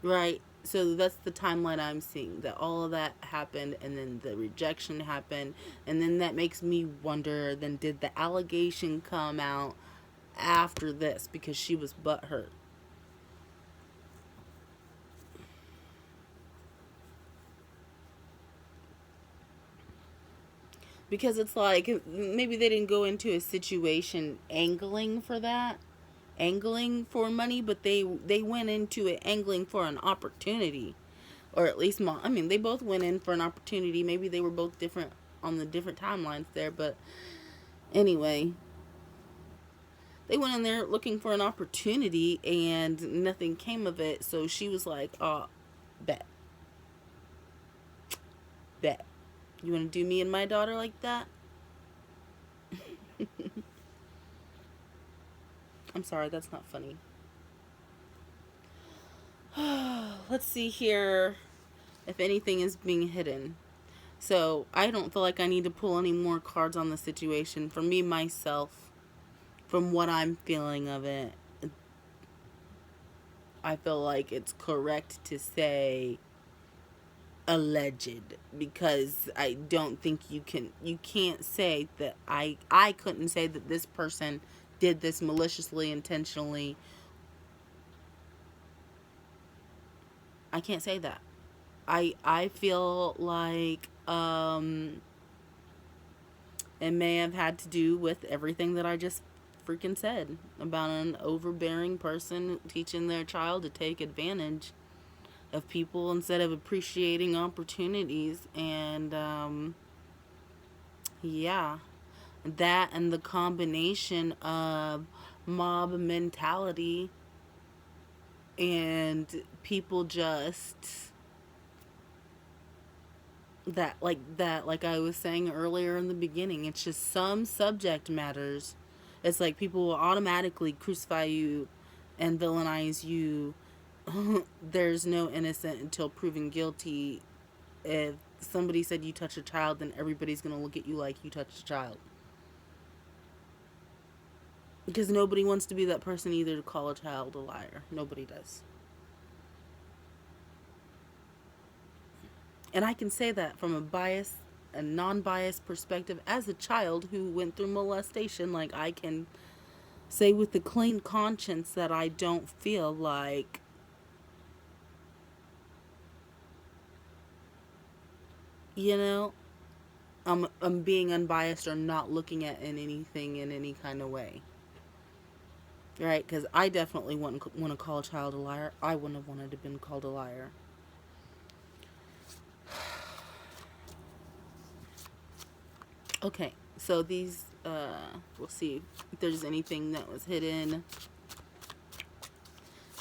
right? So that's the timeline I'm seeing, that all of that happened and then the rejection happened, and then that makes me wonder, then did the allegation come out after this because she was butthurt? Because it's like maybe they didn't go into a situation angling for that, angling for money, but they went into it angling for an opportunity, or at least I mean, they both went in for an opportunity. Maybe they were both different on the different timelines there, but anyway, they went in there looking for an opportunity and nothing came of it. So she was like, "Oh, bet, bet, you want to do me and my daughter like that?" I'm sorry, that's not funny. Let's see here if anything is being hidden. So I don't feel like I need to pull any more cards on the situation. For me, myself, from what I'm feeling of it, I feel like it's correct to say alleged, because I don't think you can't say that I couldn't say that this person did this maliciously, intentionally. I can't say that. I feel like it may have had to do with everything that I just freaking said about an overbearing person teaching their child to take advantage of people instead of appreciating opportunities. And yeah, that and the combination of mob mentality and people just like I was saying earlier in the beginning, it's just some subject matters. It's like people will automatically crucify you and villainize you. There's no innocent until proven guilty. If somebody said you touched a child, then everybody's gonna look at you like you touched a child, because nobody wants to be that person either, to call a child a liar. Nobody does. And I can say that from a non-biased perspective as a child who went through molestation. Like, I can say with a clean conscience that I don't feel like, you know, I'm being unbiased or not looking at anything in any kind of way. Right? Because I definitely wouldn't want to call a child a liar. I wouldn't have wanted to have been called a liar. Okay, so these, we'll see if there's anything that was hidden.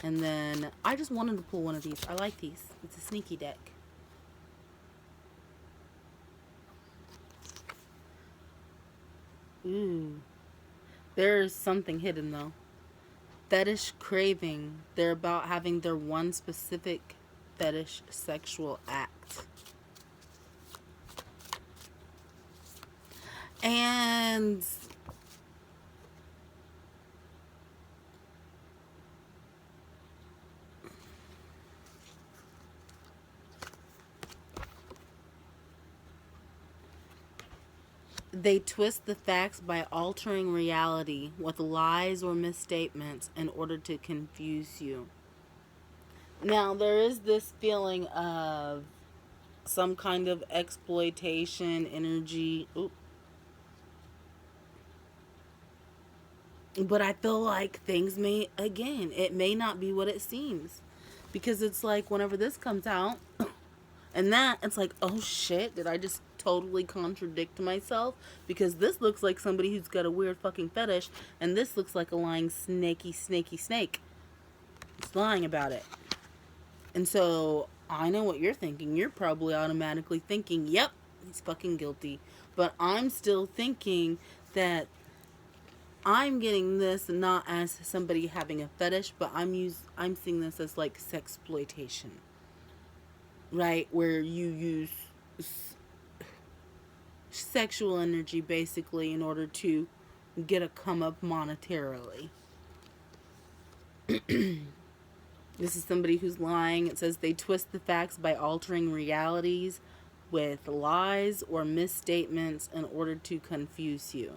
And then I just wanted to pull one of these. I like these. It's a sneaky deck. Ooh. There's something hidden though. Fetish craving. They're about having their one specific fetish sexual act. And they twist the facts by altering reality with lies or misstatements in order to confuse you. Now, there is this feeling of some kind of exploitation energy. Oop. But I feel like things may, again, it may not be what it seems. Because it's like whenever this comes out, and that, it's like, oh shit, did I just totally contradict myself? Because this looks like somebody who's got a weird fucking fetish, and this looks like a lying snaky snake. It's lying about it. And so I know what you're thinking. You're probably automatically thinking, yep, he's fucking guilty. But I'm still thinking that I'm getting this not as somebody having a fetish, but I'm seeing this as like sexploitation, right? Where you use sexual energy basically in order to get a come up monetarily. This is somebody who's lying. It says they twist the facts by altering realities with lies or misstatements in order to confuse you.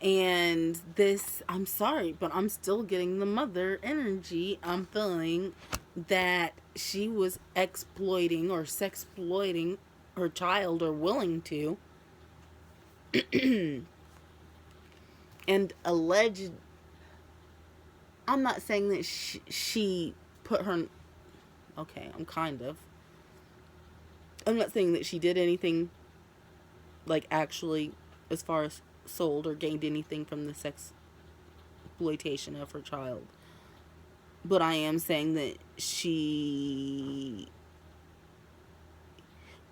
And this, I'm sorry, but I'm still getting the mother energy. I'm feeling that she was exploiting or sexploiting her child, or willing to. And alleged, I'm not saying that she put her, okay, I'm not saying that she did anything, like, actually, as far as sold or gained anything from the sex exploitation of her child. But I am saying that she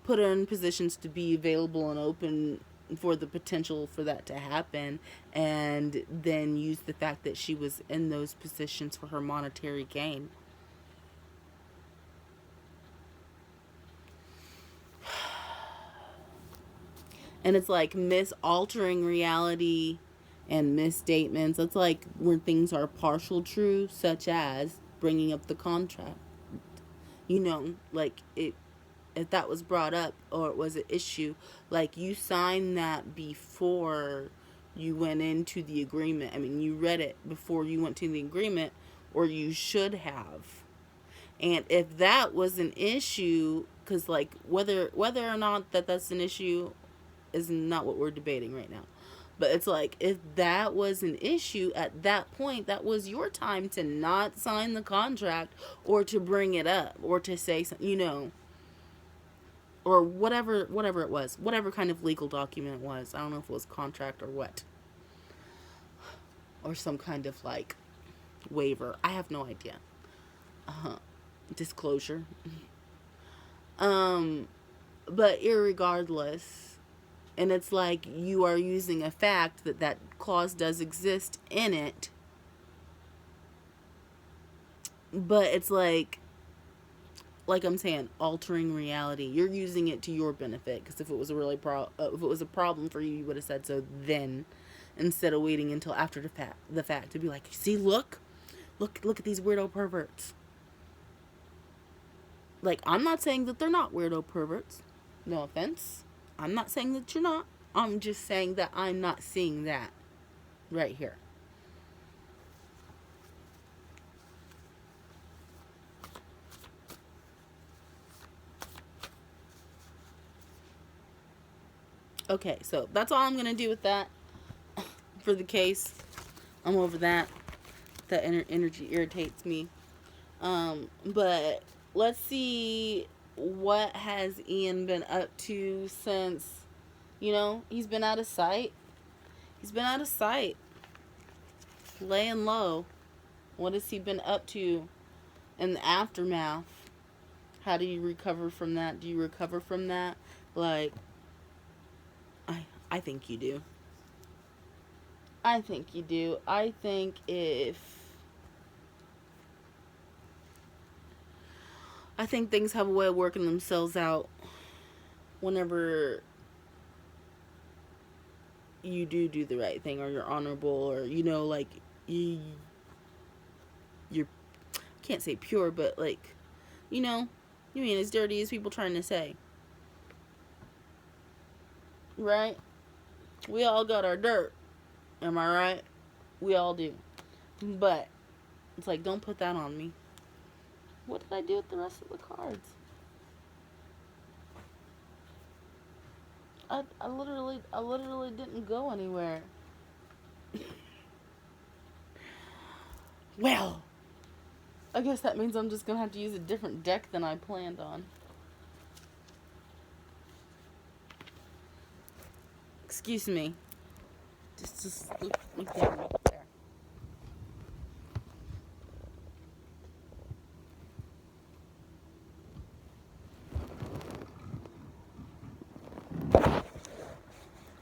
put her in positions to be available and open for the potential for that to happen, and then used the fact that she was in those positions for her monetary gain. And it's like altering reality and misstatements. It's like when things are partial true, such as bringing up the contract. You know, like, if that was brought up or it was an issue, like, you signed that before you went into the agreement. I mean, you read it before you went to the agreement, or you should have. And if that was an issue, because, like, whether or not that's an issue is not what we're debating right now. But it's like, if that was an issue at that point, that was your time to not sign the contract, or to bring it up, or to say something, or whatever it was, whatever kind of legal document it was. I don't know if it was contract or what, or some kind of, like, waiver. I have no idea. Disclosure. But irregardless, and it's like, you are using a fact that clause does exist in it, but it's like I'm saying, altering reality. You're using it to your benefit, because if it was a problem for you, you would have said so then, instead of waiting until after the fact to be like, see, look at these weirdo perverts. Like, I'm not saying that they're not weirdo perverts. No offense. I'm not saying that you're not. I'm just saying that I'm not seeing that right here. Okay, so that's all I'm going to do with that for the case. I'm over that. That energy irritates me. But let's see, what has Ian been up to since, he's been out of sight. Laying low. What has he been up to in the aftermath? How do you recover from that? Do you recover from that? Like, I think you do. I think you do. I think things have a way of working themselves out whenever you do the right thing, or you're honorable, or, like, you're, can't say pure, but, like, you mean as dirty as people trying to say. Right? We all got our dirt. Am I right? We all do. But it's like, don't put that on me. What did I do with the rest of the cards? I literally didn't go anywhere. Well, I guess that means I'm just gonna have to use a different deck than I planned on. Excuse me. Just look down right there.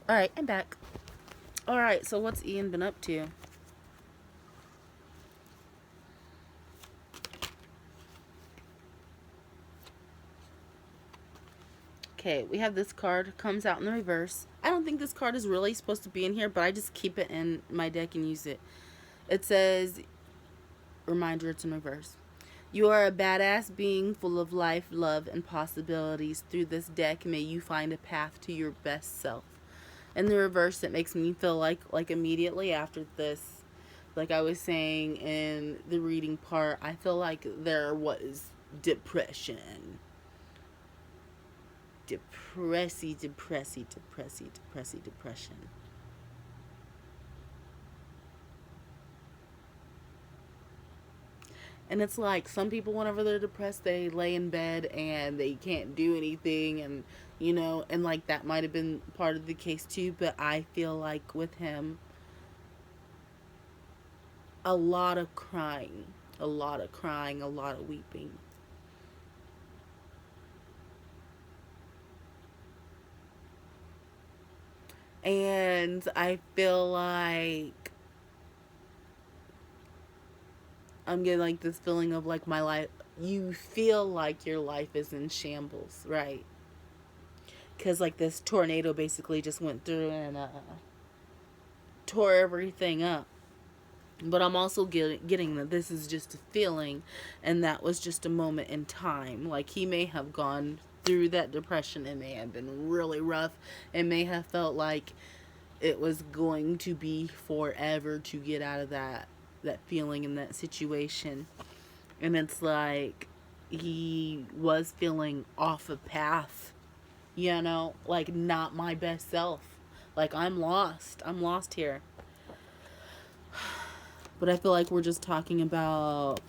Alright, I'm back. Alright, so what's Ian been up to? Okay, we have this card, comes out in the reverse. I don't think this card is really supposed to be in here, but I just keep it in my deck and use it. It says, reminder, it's in reverse. You are a badass being full of life, love, and possibilities. Through this deck, may you find a path to your best self. In the reverse, it makes me feel like immediately after this, like I was saying in the reading part, I feel like there was depression. Depression. And it's like some people, whenever they're depressed, they lay in bed and they can't do anything. And, and like that might have been part of the case too. But I feel like with him, a lot of crying, a lot of crying, a lot of weeping. And I feel like I'm getting like this feeling of like my life. You feel like your life is in shambles, right? Because like this tornado basically just went through and tore everything up. But I'm also getting that this is just a feeling, and that was just a moment in time. Like he may have gone through that depression. It may have been really rough. It may have felt like it was going to be forever to get out of that feeling in that situation. And it's like he was feeling off a path, like not my best self. Like I'm lost here. But I feel like we're just talking about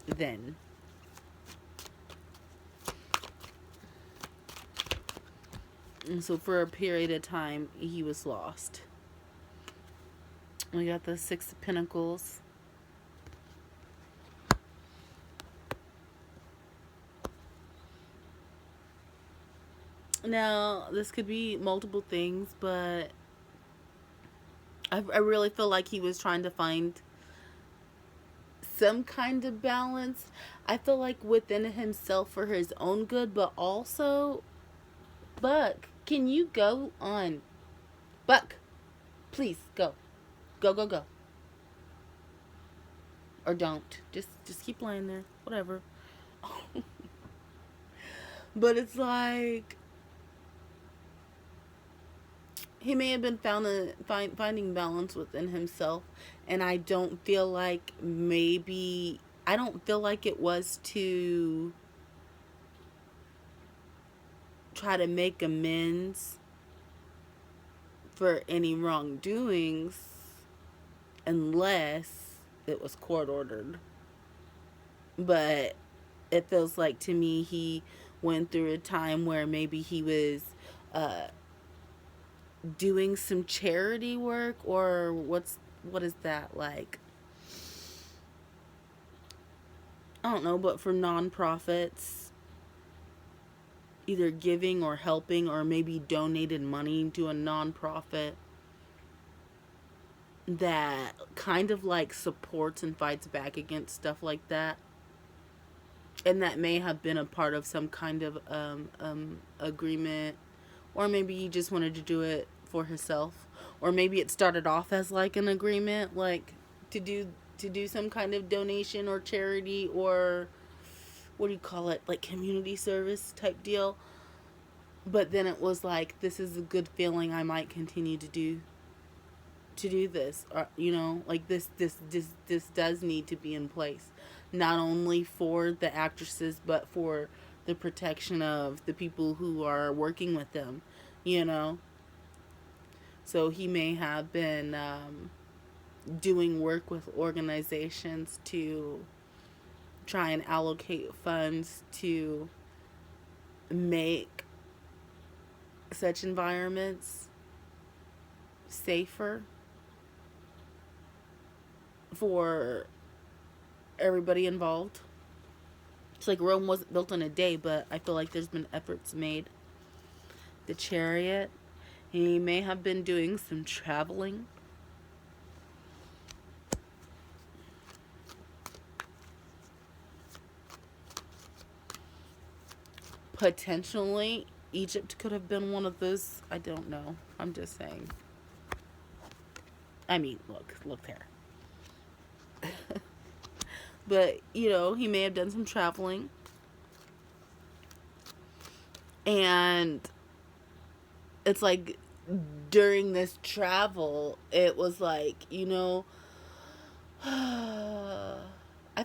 then. And so for a period of time, he was lost. We got the Six of Pentacles. Now, this could be multiple things, but I really feel like he was trying to find some kind of balance. I feel like within himself for his own good, but also, Buck, can you go on? Buck, please go. Go, go, go. Or don't. Just keep lying there. Whatever. But it's like he may have been finding balance within himself, and I don't feel like it was to try to make amends for any wrongdoings unless it was court ordered. But it feels like to me he went through a time where maybe he was uh, doing some charity work, or what is that like? I don't know, but for nonprofits, either giving or helping, or maybe donated money to a nonprofit that kind of like supports and fights back against stuff like that. And that may have been a part of some kind of agreement, or maybe he just wanted to do it for himself, or maybe it started off as like an agreement, like to do some kind of donation or charity, or what do you call it, like community service type deal. But then it was like, this is a good feeling, I might continue to do this, or like this does need to be in place, not only for the actresses but for the protection of the people who are working with them, you know so he may have been doing work with organizations to try and allocate funds to make such environments safer for everybody involved. It's like Rome wasn't built in a day, but I feel like there's been efforts made. The Chariot, he may have been doing some traveling. Potentially, Egypt could have been one of those. I don't know. I'm just saying. I mean, look there. But, he may have done some traveling. And it's like during this travel, it was like, I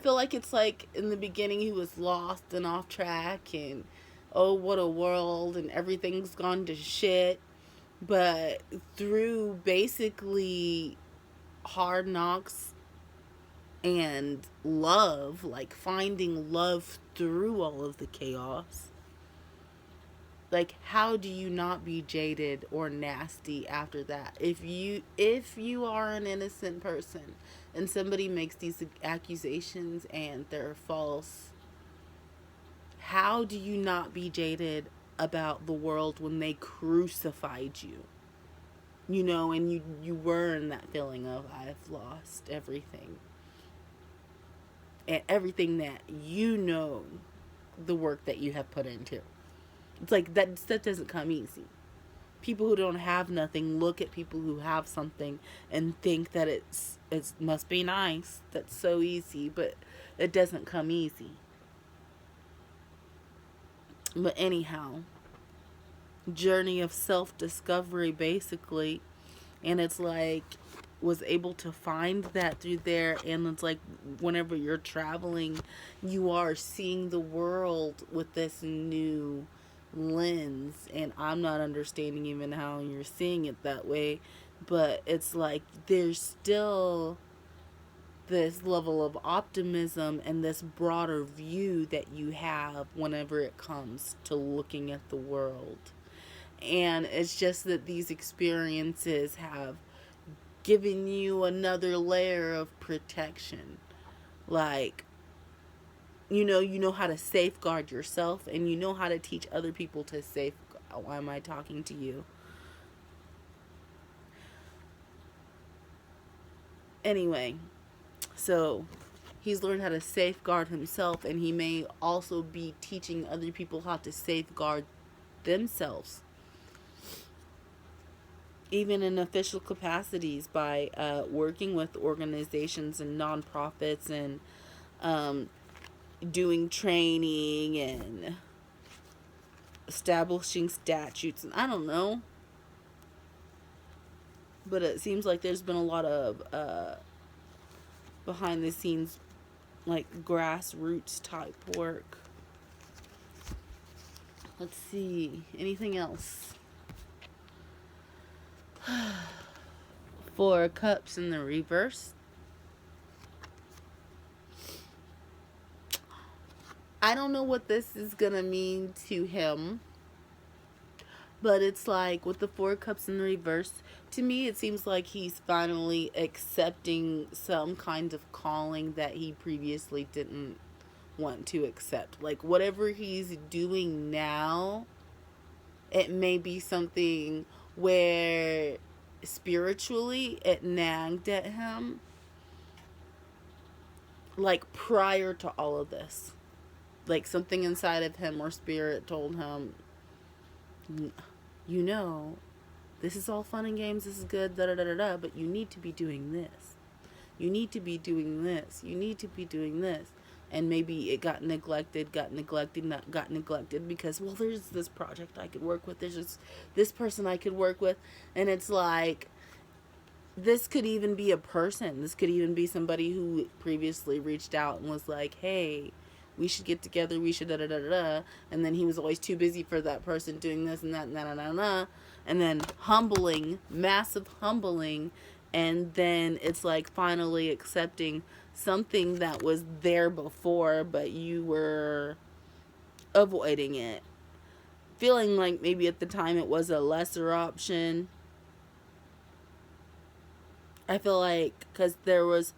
feel like it's like in the beginning he was lost and off track and oh, what a world, and everything's gone to shit. But through basically hard knocks and love, like finding love through all of the chaos, like how do you not be jaded or nasty after that? If you are an innocent person and somebody makes these accusations and they're false, how do you not be jaded about the world when they crucified you? And you were in that feeling of I've lost everything. And everything that the work that you have put into. It's like that doesn't come easy. People who don't have nothing look at people who have something and think that it must be nice. That's so easy, but it doesn't come easy. But anyhow, journey of self-discovery basically, and it's like was able to find that through there. And it's like whenever you're traveling, you are seeing the world with this new lens, and I'm not understanding even how you're seeing it that way, but it's like there's still this level of optimism and this broader view that you have whenever it comes to looking at the world. And it's just that these experiences have given you another layer of protection. Like, you know how to safeguard yourself, and you know how to teach other people to safeguard. Why am I talking to you? Anyway, so he's learned how to safeguard himself, and he may also be teaching other people how to safeguard themselves, even in official capacities, by working with organizations and nonprofits and doing training and establishing statutes, and I don't know. But it seems like there's been a lot of behind the scenes, like grassroots type work. Let's see. Anything else? 4 cups in the reverse. I don't know what this is gonna mean to him. But it's like with the 4 cups in the reverse, to me it seems like he's finally accepting some kind of calling that he previously didn't want to accept. Like whatever he's doing now, it may be something where spiritually it nagged at him, like prior to all of this. Like something inside of him or spirit told him, you know, this is all fun and games, this is good, da da da da da, but you need to be doing this. You need to be doing this. You need to be doing this. And maybe it got neglected because, well, there's this project I could work with, there's this person I could work with, and it's like, this could even be a person. This could even be somebody who previously reached out and was like, hey, we should get together, we should da da da da, and then he was always too busy for that person doing this and that and that and that, and then humbling, massive humbling, and then it's like finally accepting something that was there before, but you were avoiding it, feeling like maybe at the time it was a lesser option. I feel like because there was,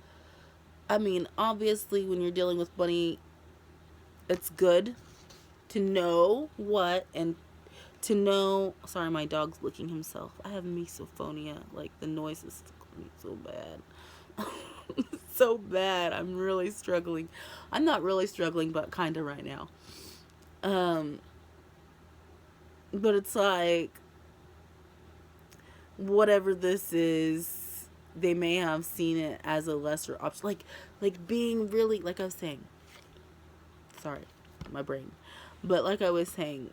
I mean, obviously when you're dealing with money, it's good to know what, and to know, sorry, my dog's licking himself. I have misophonia. Like the noise is so bad. So bad. I'm really struggling. I'm not really struggling, but kind of right now. But it's like, whatever this is, they may have seen it as a lesser option. Like being really, like I was saying, sorry, my brain. But like I was saying,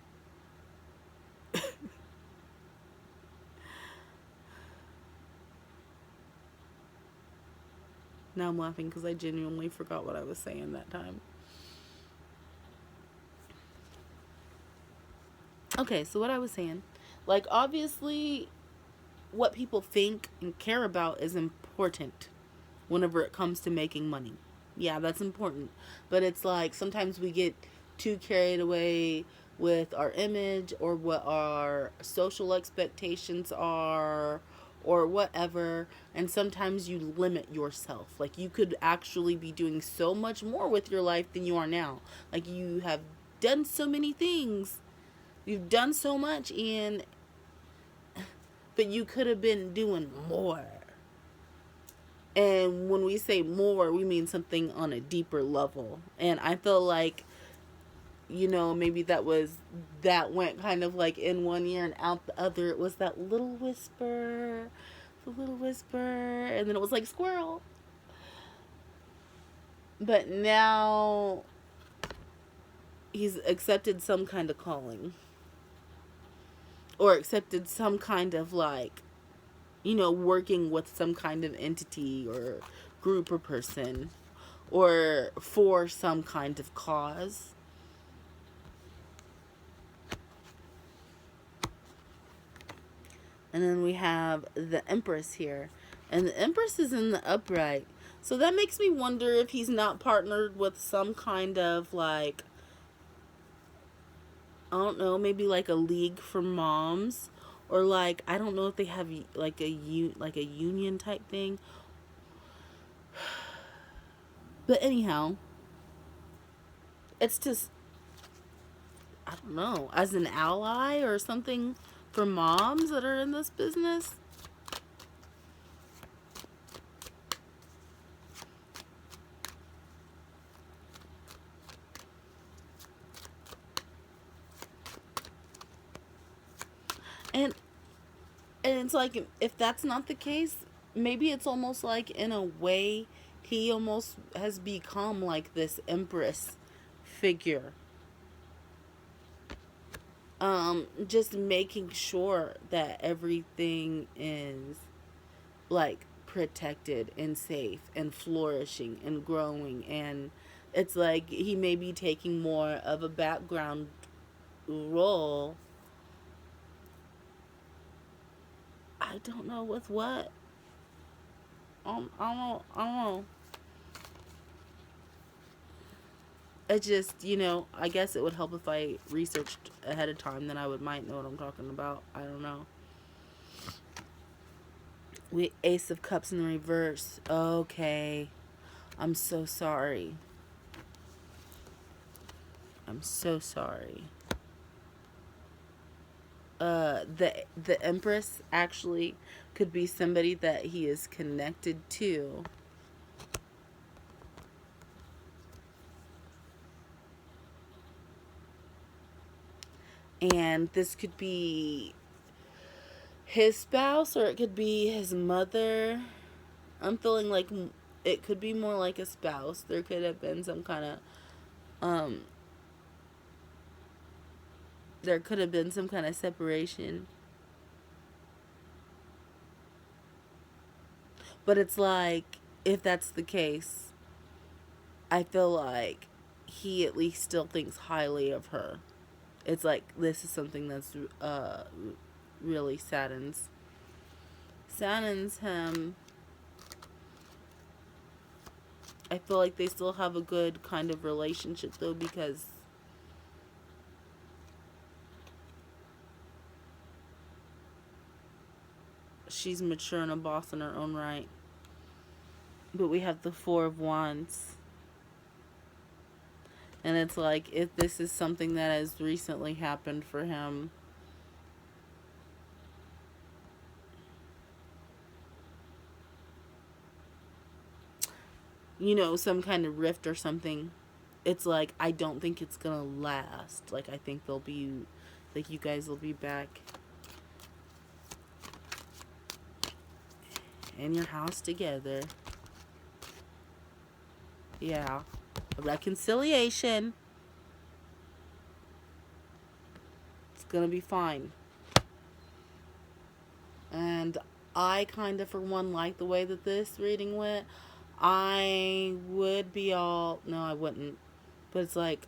now I'm laughing because I genuinely forgot what I was saying that time. Okay, so what I was saying, like, obviously, what people think and care about is important whenever it comes to making money. Yeah, that's important. But it's like sometimes we get too carried away with our image or what our social expectations are or whatever. And sometimes you limit yourself. Like, you could actually be doing so much more with your life than you are now. Like, you have done so many things. You've done so much, and but you could have been doing more. And when we say more, we mean something on a deeper level. And I feel like, maybe that went kind of like in one ear and out the other. It was that little whisper, the little whisper, and then it was like squirrel. But now he's accepted some kind of calling, or accepted some kind of like, working with some kind of entity or group or person or for some kind of cause. And then we have the Empress here. And the Empress is in the upright. So that makes me wonder if he's not partnered with some kind of like, I don't know, maybe like a league for moms, or like, I don't know if they have like a union type thing. But anyhow, it's just, I don't know, as an ally or something for moms that are in this business. And it's like, if that's not the case, maybe it's almost like, in a way, he almost has become like this Empress figure. Just making sure that everything is like protected and safe and flourishing and growing, and it's like he may be taking more of a background role. I don't know with what. I don't know. It just, I guess it would help if I researched ahead of time, then I might know what I'm talking about. I don't know. We Ace of Cups in the reverse. Okay. I'm so sorry. I'm so sorry. The Empress actually could be somebody that he is connected to. And this could be his spouse, or it could be his mother. I'm feeling like it could be more like a spouse. There could have been some kind of there could have been some kind of separation. But it's like, if that's the case, I feel like he at least still thinks highly of her. It's like, this is something that's really saddens him. I feel like they still have a good kind of relationship, though, because she's mature and a boss in her own right. But we have the Four of Wands. And it's like, if this is something that has recently happened for him, some kind of rift or something, it's like, I don't think it's gonna last. Like, I think they'll be, like, you guys will be back. in your house together. Yeah. A reconciliation. It's gonna be fine. And I kind of, for one, like the way that this reading went. I would be all, no, I wouldn't. But it's like,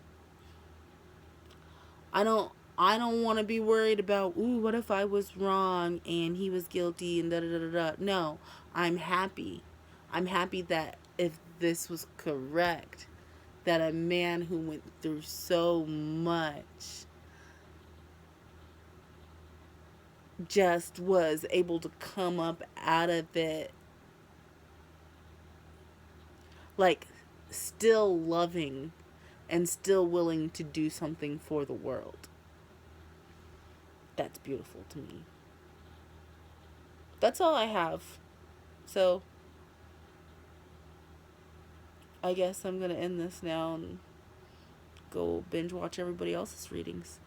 I don't want to be worried about, ooh, what if I was wrong and he was guilty and da da da da da. No, I'm happy. I'm happy that if this was correct, that a man who went through so much just was able to come up out of it, like, still loving and still willing to do something for the world. That's beautiful to me. That's all I have. So, I guess I'm going to end this now and go binge watch everybody else's readings.